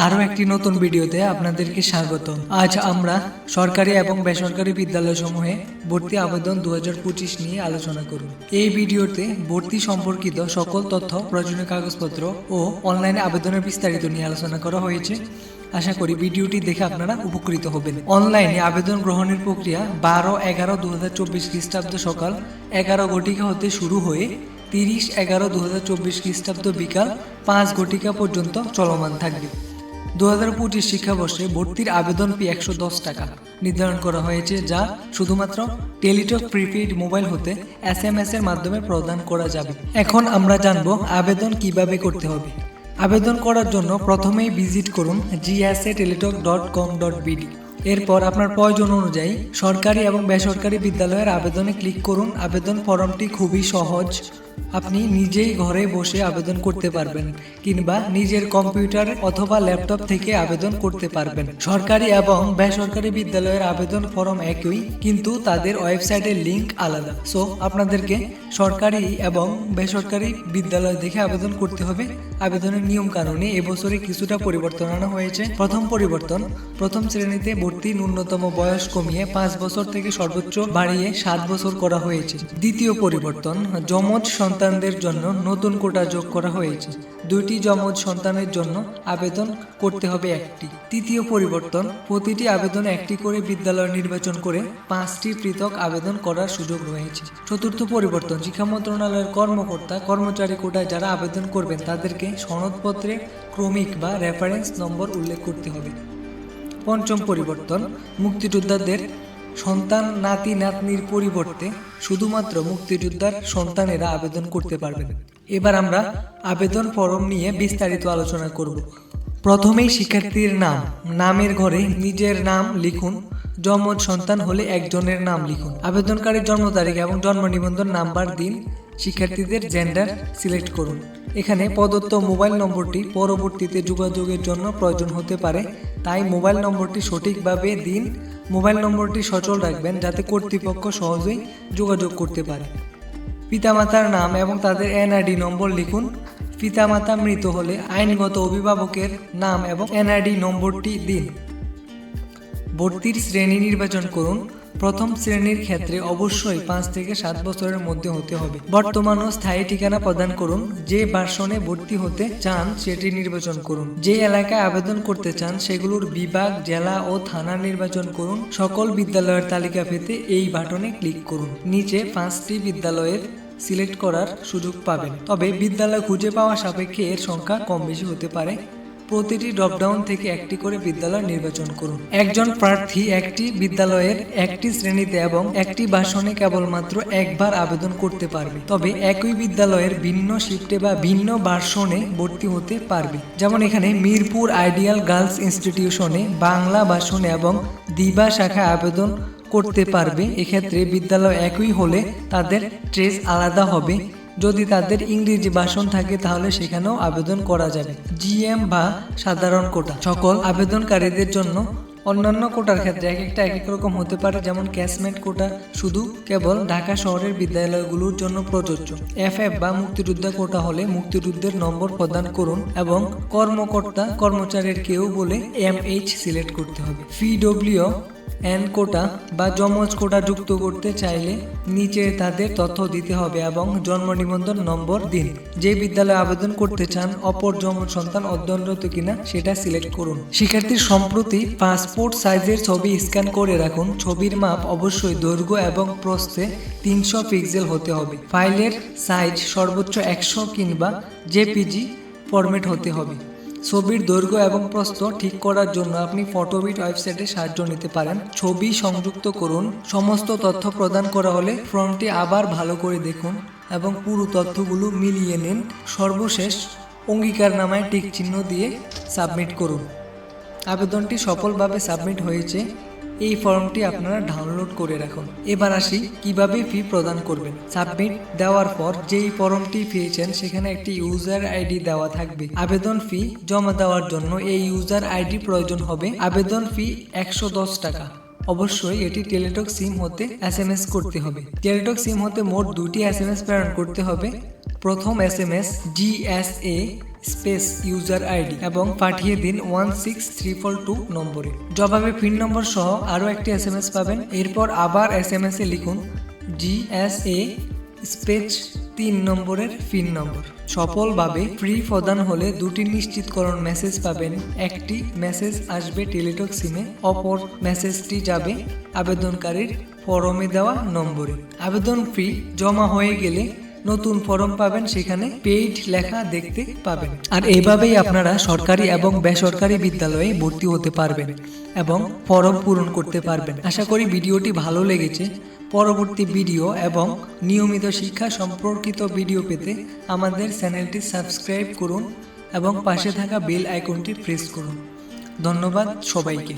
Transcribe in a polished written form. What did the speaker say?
আরও একটি নতুন ভিডিওতে আপনাদেরকে স্বাগত। আজ আমরা সরকারি এবং বেসরকারি বিদ্যালয়সমূহে ভর্তি আবেদন 2025 নিয়ে আলোচনা করব। এই ভিডিওতে ভর্তি সম্পর্কিত সকল তথ্য, প্রয়োজনীয় কাগজপত্র ও অনলাইনে আবেদনের বিস্তারিত নিয়ে আলোচনা করা হয়েছে। আশা করি ভিডিওটি দেখে আপনারা উপকৃত হবেন। অনলাইনে আবেদন গ্রহণের প্রক্রিয়া 12-11-2024 খ্রিস্টাব্দ সকাল 11 ঘটিকা হতে শুরু হয়ে 30-11-2024 খ্রিস্টাব্দ বিকাল 5 ঘটিকা পর্যন্ত চলমান থাকবে। 2025 শিক্ষাবর্ষে ভর্তির আবেদন ফি 110 টাকা নির্ধারণ করা হয়েছে, যা শুধুমাত্র টেলিটক প্রিপেইড মোবাইল হতে SMS এর মাধ্যমে প্রদান করা যাবে। এখন আমরা জানব আবেদন কিভাবে করতে হবে। আবেদন করার জন্য প্রথমেই ভিজিট করুন gsateletalk.com.bd। এরপর আপনার প্রয়োজন অনুযায়ী সরকারি এবং বেসরকারি বিদ্যালয়ের আবেদনে ক্লিক করুন। আবেদন ফর্মটি খুবই সহজ, আপনি নিজেই ঘরে বসে আবেদন করতে পারবেন কিংবা নিজের কম্পিউটার অথবা ল্যাপটপ থেকে আবেদন করতে পারবেন। সরকারি এবং বেসরকারি বিদ্যালয়ের আবেদন ফর্ম একই, কিন্তু তাদের ওয়েবসাইটের লিংক আলাদা। সো আপনাদেরকে সরকারি এবং বেসরকারি বিদ্যালয় দেখে আবেদন করতে হবে। আবেদনের নিয়ম কানুনে এবছরে কিছুটা পরিবর্তন আনা হয়েছে। প্রথম পরিবর্তন, প্রথম শ্রেণীতে ভর্তি ন্যূনতম বয়স কমিয়ে 5 বছর থেকে সর্বোচ্চ বাড়িয়ে 7 বছর করা হয়েছে। দ্বিতীয় পরিবর্তন, যমজ সন্তানদের জন্য নতুন কোটা যোগ করা হয়েছে। 2টি যমজ সন্তানের জন্য আবেদন করতে হবে একটি। তৃতীয় পরিবর্তন, প্রতিটি আবেদনে একটি করে বিদ্যালয় নির্বাচন করে 5টি পৃথক আবেদন করার সুযোগ রয়েছে। চতুর্থ পরিবর্তন, শিক্ষা মন্ত্রণালয়ের কর্মকর্তা কর্মচারী কোটায় যারা আবেদন করবেন তাদেরকে সনদপত্রে ক্রমিক বা রেফারেন্স নম্বর উল্লেখ করতে হবে। পঞ্চম পরিবর্তন, মুক্তিযোদ্ধাদের সন্তান নাতি নাতনির পরিবর্তে শুধুমাত্র মুক্তিযোদ্ধার সন্তানেরা আবেদন করতে পারবেন। এবার আমরা আবেদন ফর্ম নিয়ে বিস্তারিত আলোচনা করব। প্রথমেই শিক্ষার্থীর নামের ঘরে নিজের নাম লিখুন। যমজ সন্তান হলে একজনের নাম লিখুন। আবেদনকারীর জন্ম তারিখ এবং জন্ম নিবন্ধন নাম্বার দিন। শিক্ষার্থীদের জেন্ডার সিলেক্ট করুন। এখানে প্রদত্ত মোবাইল নম্বরটি পরবর্তীতে যোগাযোগের জন্য প্রয়োজন হতে পারে, তাই মোবাইল নম্বরটি সঠিকভাবে দিন। মোবাইল নম্বরটি সচল রাখবেন যাতে কর্তৃপক্ষ সহজেই যোগাযোগ করতে পারে। পিতামাতার নাম এবং তাদের NID নম্বর লিখুন। পিতামাতা মৃত হলে আইনগত অভিভাবকের নাম এবং NID নম্বরটি দিন। ভর্তির শ্রেণী নির্বাচন করুন। প্রথম শ্রেণীর ক্ষেত্রে অবশ্যই 5 থেকে 7 বছরের মধ্যে হতে হবে। বর্তমান ও স্থায়ী ঠিকানা প্রদান করুন। যে ভার্সনে ভর্তি হতে চান সেটি নির্বাচন করুন। যে এলাকায় আবেদন করতে চান সেগুলোর বিভাগ, জেলা ও থানা নির্বাচন করুন। সকল বিদ্যালয়ের তালিকা পেতে এই বাটনে ক্লিক করুন। নিচে 5টি বিদ্যালয়ের সিলেক্ট করার সুযোগ পাবেন, তবে বিদ্যালয় খুঁজে পাওয়া সাপেক্ষে এর সংখ্যা কম বেশি হতে পারে। প্রতিটি ড্রপডাউন থেকে একটি করে বিদ্যালয় নির্বাচন করুন। একজন প্রার্থী একটি বিদ্যালয়ের একটি শ্রেণীতে এবং একটি ভার্সনে কেবলমাত্র একবার আবেদন করতে পারবে, তবে একই বিদ্যালয়ের ভিন্ন শিফটে বা ভিন্ন ভার্সনে ভর্তি হতে পারবে। যেমন এখানে মিরপুর আইডিয়াল গার্লস ইনস্টিটিউশনে বাংলা ভার্সনে এবং দিবা শাখায় আবেদন করতে পারবে। এক্ষেত্রে বিদ্যালয় একই হলে তাদের ট্রেস আলাদা হবে। যদি তাদের ইংরেজি ভাষণ থাকে তাহলে সেখানেও আবেদন করা যাবে। GM বা সাধারণ কোটা সকল আবেদনকারীদের জন্য। অন্যান্য কোটার ক্ষেত্রে এক এক রকম হতে পারে, যেমন ক্যাশমেন্ট কোটা শুধু কেবল ঢাকা শহরের বিদ্যালয়গুলোর জন্য প্রযোজ্য। FF বা মুক্তিযোদ্ধা কোটা হলে মুক্তিযুদ্ধের নম্বর প্রদান করুন এবং কর্মকর্তা কর্মচারীর কেউ বলে MH সিলেক্ট করতে হবে। PWN কোটা বা যমজ কোটা যুক্ত করতে চাইলে নিচে তাদের তথ্য দিতে হবে এবং জন্ম নিবন্ধন নম্বর দিন। যে বিদ্যালয়ে আবেদন করতে চান অপর যমজ সন্তান অধ্যয়নরত কিনা সেটা সিলেক্ট করুন। শিক্ষার্থীর সম্প্রতি পাসপোর্ট সাইজের ছবি স্ক্যান করে রাখুন। ছবির মাপ অবশ্যই দৈর্ঘ্য এবং প্রস্থে 300 পিক্সেল হতে হবে। ফাইলের সাইজ সর্বোচ্চ 100 কিংবা JPG ফরম্যাট হতে হবে। ছবির দৈর্ঘ্য এবং প্রস্থ ঠিক করার জন্য আপনি ফটোবিট ওয়েবসাইটে সাহায্য নিতে পারেন। ছবি সংযুক্ত করুন। সমস্ত তথ্য প্রদান করা হলে ফর্মটি আবার ভালো করে দেখুন এবং পুরো তথ্যগুলো মিলিয়ে নিন। সর্বশেষ অঙ্গীকারনামায় টিক চিহ্ন দিয়ে সাবমিট করুন। আবেদনটি সফলভাবে সাবমিট হয়েছে। এই ফর্মটি আপনারা ডাউনলোড করে রাখুন। এবার আসি কিভাবে ফি প্রদান করবেন। সাবমিট দেওয়ার পর যেই ফর্মটি পেয়েছেন সেখানে একটি ইউজার আইডি দেওয়া থাকবে। আবেদন ফি জমা দেওয়ার জন্য এই ইউজার আইডি প্রয়োজন হবে। আবেদন ফি 110 টাকা। অবশ্যই এটি টেলিটক সিম হতে SMS করতে হবে। টেলিটক সিম হতে মোট 2টি SMS প্রেরণ করতে হবে। প্রথম SMS GSA space user ID এবং পাঠিয়ে দিন 16342 নম্বরে। জবাবে পিন নম্বর সহ আরও একটি SMS পাবেন। এরপর আবার SMS এ লিখুন GSA স্পেস 3 নম্বরের পিন নম্বর। সফলভাবে ফ্রি প্রদান হলে দুটি নিশ্চিতকরণ মেসেজ পাবেন। একটি মেসেজ আসবে টেলিটক সিমে, অপর মেসেজটি যাবে আবেদনকারীর ফর্মে দেওয়া নম্বরে। আবেদন ফি জমা হয়ে গেলে নতুন ফর্ম পাবেন, সেখানে পেইড লেখা দেখতে পাবেন। আর এইভাবেই আপনারা সরকারি এবং বেসরকারি বিদ্যালয়ে ভর্তি হতে পারবেন এবং ফর্ম পূরণ করতে পারবেন। আশা করি ভিডিওটি ভালো লেগেছে। পরবর্তী ভিডিও এবং নিয়মিত শিক্ষা সম্পর্কিত ভিডিও পেতে আমাদের চ্যানেলটি সাবস্ক্রাইব করুন এবং পাশে থাকা বেল আইকনটি প্রেস করুন। ধন্যবাদ সবাইকে।